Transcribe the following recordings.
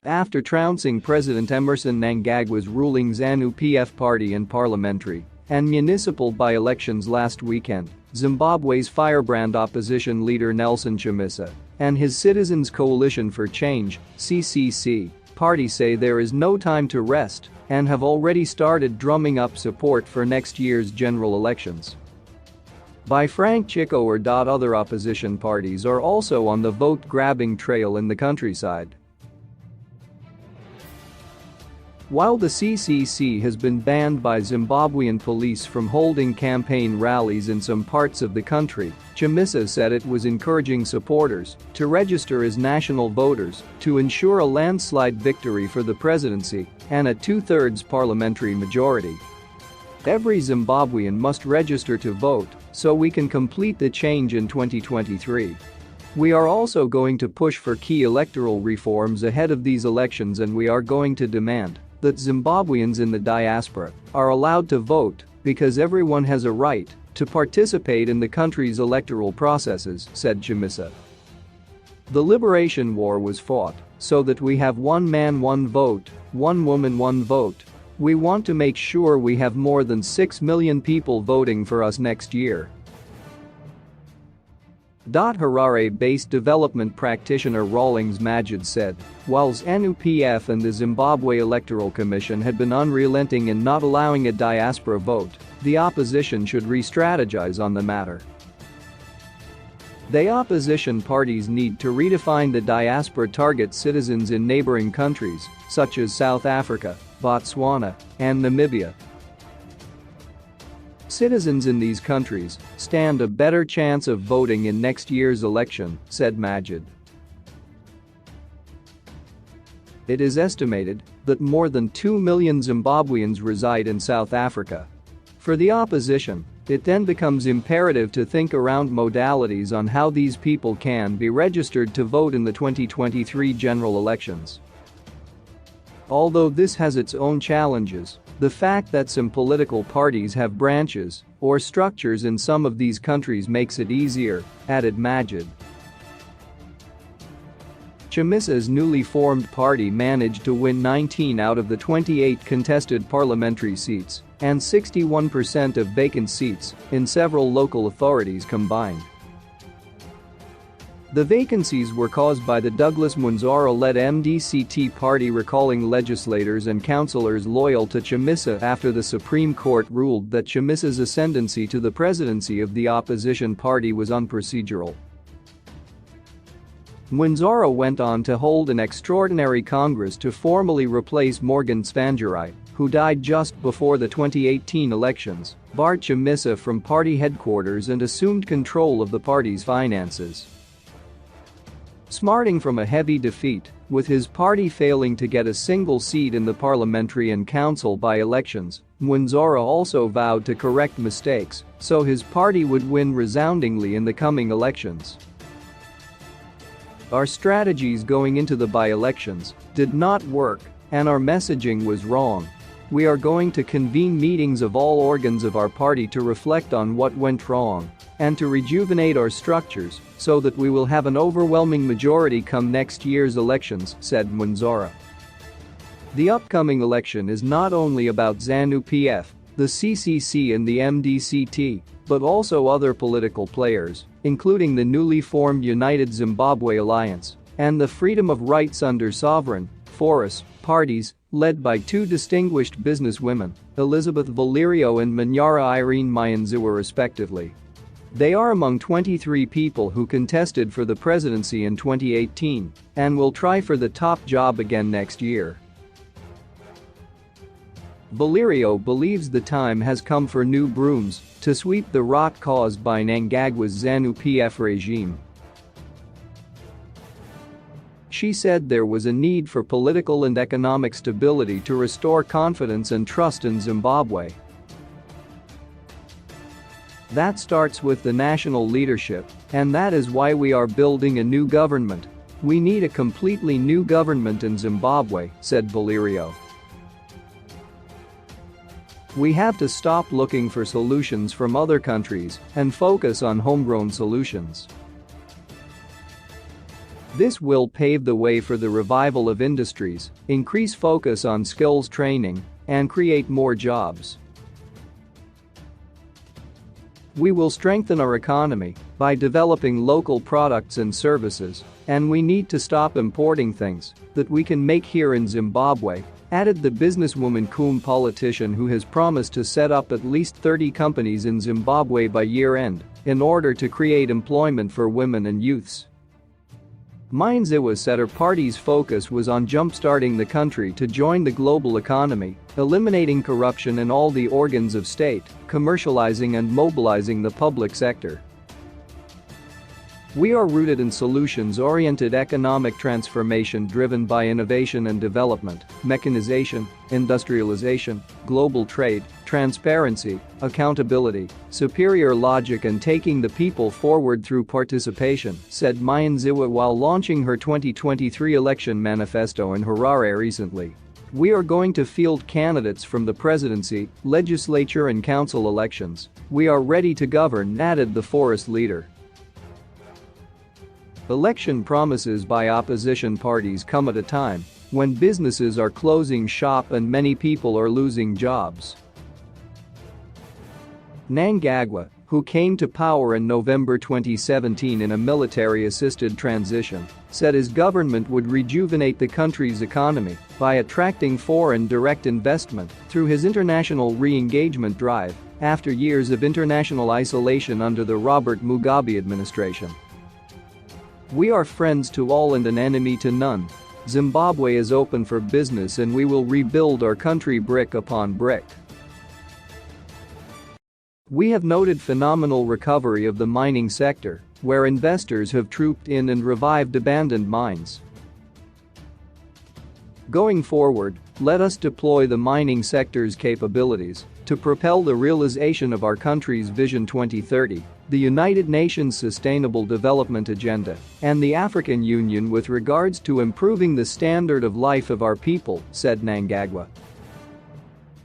After trouncing President Emmerson Mnangagwa's ruling ZANU-PF party in parliamentary and municipal by-elections last weekend, Zimbabwe's firebrand opposition leader Nelson Chamisa and his Citizens Coalition for Change (CCC) party say there is no time to rest and have already started drumming up support for next year's general elections. By Frank Chiko or other opposition parties are also on the vote-grabbing trail in the countryside. While the CCC has been banned by Zimbabwean police from holding campaign rallies in some parts of the country, Chamisa said it was encouraging supporters to register as national voters to ensure a landslide victory for the presidency and a two-thirds parliamentary majority. Every Zimbabwean must register to vote so we can complete the change in 2023. We are also going to push for key electoral reforms ahead of these elections, and we are going to demand that Zimbabweans in the diaspora are allowed to vote because everyone has a right to participate in the country's electoral processes, said Chamisa. The liberation war was fought so that we have one man, one vote, one woman, one vote. We want to make sure we have more than 6 million people voting for us next year. Harare-based development practitioner Rawlings Majid said, while ZANU-PF and the Zimbabwe Electoral Commission had been unrelenting in not allowing a diaspora vote, the opposition should re-strategize on the matter. The opposition parties need to redefine the diaspora target citizens in neighboring countries such as South Africa, Botswana, and Namibia. Citizens in these countries stand a better chance of voting in next year's election, said Majid. It is estimated that more than 2 million Zimbabweans reside in South Africa. For the opposition, it then becomes imperative to think around modalities on how these people can be registered to vote in the 2023 general elections. Although this has its own challenges, the fact that some political parties have branches or structures in some of these countries makes it easier, added Majid. Chamisa's newly formed party managed to win 19 out of the 28 contested parliamentary seats and 61% of vacant seats in several local authorities combined. The vacancies were caused by the Douglas Mwinzara-led MDCT party recalling legislators and councillors loyal to Chamisa after the Supreme Court ruled that Chamisa's ascendancy to the presidency of the opposition party was unprocedural. Mwinzara went on to hold an extraordinary Congress to formally replace Morgan Tsvangirai, who died just before the 2018 elections, barred Chamisa from party headquarters and assumed control of the party's finances. Smarting from a heavy defeat, with his party failing to get a single seat in the parliamentary and council by-elections, Mwinzara also vowed to correct mistakes so his party would win resoundingly in the coming elections. Our strategies going into the by-elections did not work, and our messaging was wrong. We are going to convene meetings of all organs of our party to reflect on what went wrong and to rejuvenate our structures so that we will have an overwhelming majority come next year's elections, said Mwinzara. The upcoming election is not only about ZANU-PF, the CCC and the MDCT, but also other political players, including the newly formed United Zimbabwe Alliance and the Freedom of Rights Under Sovereign Forest parties, led by two distinguished businesswomen, Elizabeth Valerio and Manyara Irene Mayanziwa respectively. They are among 23 people who contested for the presidency in 2018 and will try for the top job again next year. Valerio believes the time has come for new brooms to sweep the rot caused by Mnangagwa's ZANU-PF regime. She said there was a need for political and economic stability to restore confidence and trust in Zimbabwe. That starts with the national leadership, and that is why we are building a new government. We need a completely new government in Zimbabwe, said Valerio. We have to stop looking for solutions from other countries and focus on homegrown solutions. This will pave the way for the revival of industries, increase focus on skills training, and create more jobs. We will strengthen our economy by developing local products and services, and we need to stop importing things that we can make here in Zimbabwe, added the businesswoman cum politician who has promised to set up at least 30 companies in Zimbabwe by year-end in order to create employment for women and youths. Mnangagwa said her party's focus was on jump-starting the country to join the global economy, eliminating corruption in all the organs of state, commercializing and mobilizing the public sector. We are rooted in solutions-oriented economic transformation driven by innovation and development, mechanization, industrialization, global trade, transparency, accountability, superior logic and taking the people forward through participation, said Mnangagwa while launching her 2023 election manifesto in Harare recently. We are going to field candidates from the presidency, legislature and council elections. We are ready to govern, added the forest leader. Election promises by opposition parties come at a time when businesses are closing shop and many people are losing jobs. Mnangagwa, who came to power in November 2017 in a military-assisted transition, said his government would rejuvenate the country's economy by attracting foreign direct investment through his international re-engagement drive after years of international isolation under the Robert Mugabe administration. We are friends to all and an enemy to none. Zimbabwe is open for business and we will rebuild our country brick upon brick. We have noted phenomenal recovery of the mining sector, where investors have trooped in and revived abandoned mines. Going forward, let us deploy the mining sector's capabilities to propel the realization of our country's Vision 2030, the United Nations Sustainable Development Agenda, and the African Union with regards to improving the standard of life of our people, said Mnangagwa.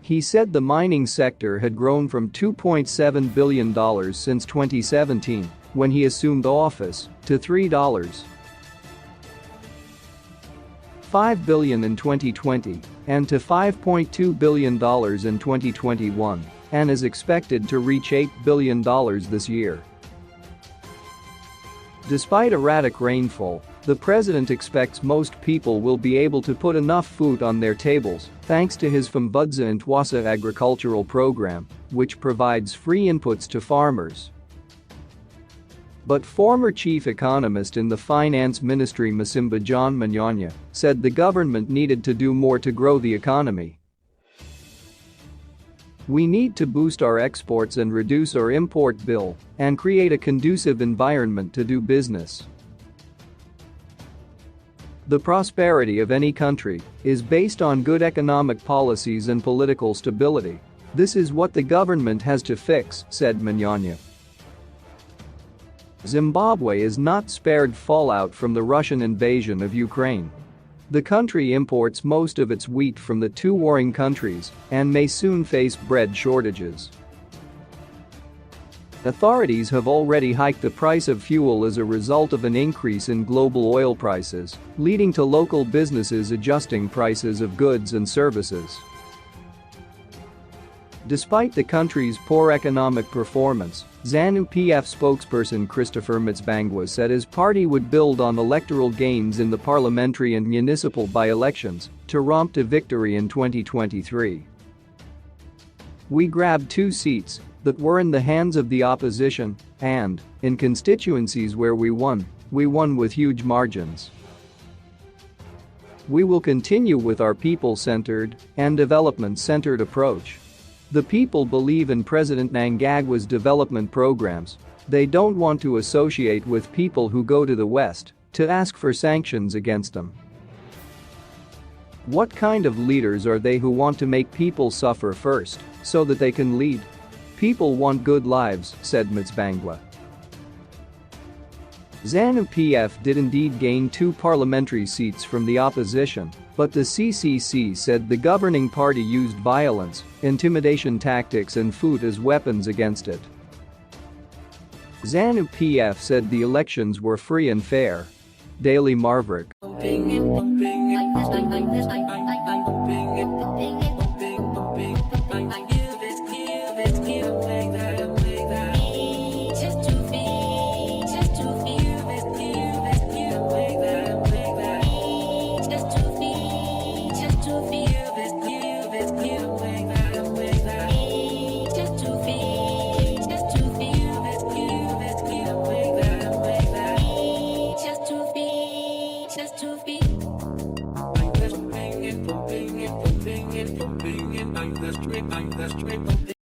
He said the mining sector had grown from $2.7 billion since 2017, when he assumed office, to $3.5 billion in 2020 and to $5.2 billion in 2021, and is expected to reach $8 billion this year. Despite erratic rainfall, the president expects most people will be able to put enough food on their tables thanks to his Fambudza and Twasa agricultural program, which provides free inputs to farmers. But former chief economist in the finance ministry Masimba John Manyanya said the government needed to do more to grow the economy. We need to boost our exports and reduce our import bill and create a conducive environment to do business. The prosperity of any country is based on good economic policies and political stability. This is what the government has to fix, said Manyanya. Zimbabwe is not spared fallout from the Russian invasion of Ukraine. The country imports most of its wheat from the two warring countries and may soon face bread shortages. Authorities have already hiked the price of fuel as a result of an increase in global oil prices, leading to local businesses adjusting prices of goods and services. Despite the country's poor economic performance, ZANU-PF spokesperson Christopher Mtsvangwa said his party would build on electoral gains in the parliamentary and municipal by-elections to romp to victory in 2023. We grabbed 2 seats that were in the hands of the opposition, and, in constituencies where we won with huge margins. We will continue with our people-centered and development-centered approach. The people believe in President Mnangagwa's development programs. They don't want to associate with people who go to the West to ask for sanctions against them. What kind of leaders are they who want to make people suffer first so that they can lead? People want good lives, said Mtsvangwa. ZANU-PF did indeed gain 2 parliamentary seats from the opposition, but the CCC said the governing party used violence, intimidation tactics and food as weapons against it. ZANU-PF said the elections were free and fair. Daily Marverick.